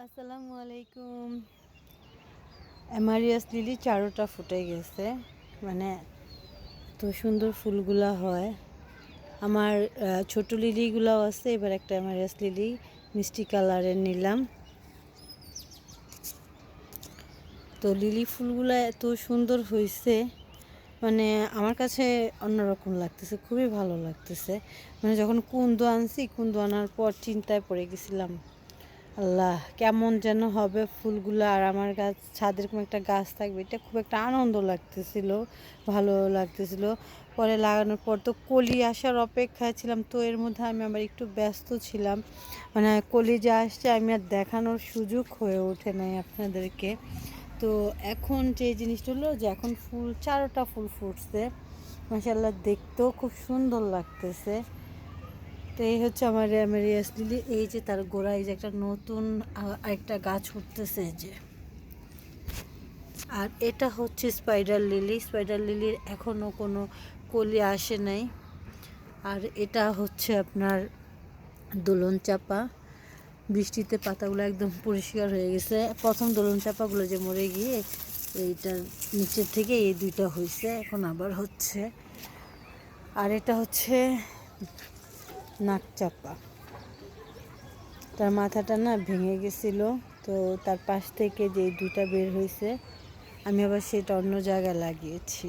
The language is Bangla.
আসসালামু আলাইকুম। অ্যামারিয়াস লিলি চারোটা ফুটে গেছে, মানে এত সুন্দর ফুলগুলা হয়। আমার ছোট লিলিগুলাও আছে, এবার একটা অ্যামারিয়াস লিলি মিষ্টি কালারের নিলাম। তো লিলি ফুলগুলা এত সুন্দর হয়েছে, মানে আমার কাছে অন্যরকম লাগতেছে, খুবই ভালো লাগতেছে। মানে যখন কুন্দ আনছি, কুন্দ আনার পর চিন্তায় পড়ে গেছিলাম, আল্লাহ কেমন যেন হবে ফুলগুলো, আর আমার গাছ ছাদের এরকম একটা গাছ থাকবে, এটা খুব একটা আনন্দ লাগতেছিল, ভালো লাগতেছিল। পরে লাগানোর পর তো কলি আসার অপেক্ষায় ছিলাম, তো এর মধ্যে আমি আবার একটু ব্যস্ত ছিলাম, মানে কলি যে আসছে আমি আর দেখানোর সুযোগ হয়ে ওঠে নাই আপনাদেরকে। তো এখন যে জিনিসটা হলো যে এখন ফুল চারোটা ফুল ফুটছে, মাশাআল্লাহ দেখতেও খুব সুন্দর লাগতেছে। তো এই হচ্ছে আমার অ্যামেরিয়াস লিলি। এই যে তার গোড়ায় যে একটা নতুন আরেকটা গাছ উঠতেছে যে। আর এটা হচ্ছে স্পাইডার লিলি। স্পাইডার লিলির এখনও কোনো কলি আসে নাই। আর এটা হচ্ছে আপনার দোলন চাপা। বৃষ্টিতে পাতাগুলো একদম পরিষ্কার হয়ে গেছে। প্রথম দোলন চাপাগুলো যে মরে গিয়ে এইটার নিচের থেকে এই দুইটা হয়েছে, এখন আবার হচ্ছে। আর এটা হচ্ছে নাক চাপা। তার মাথাটা না ভেঙে গেছিল, তো তার পাশ থেকে যে দুইটা বের হয়েছে, আমি আবার সেটা অন্য জায়গায় লাগিয়েছি।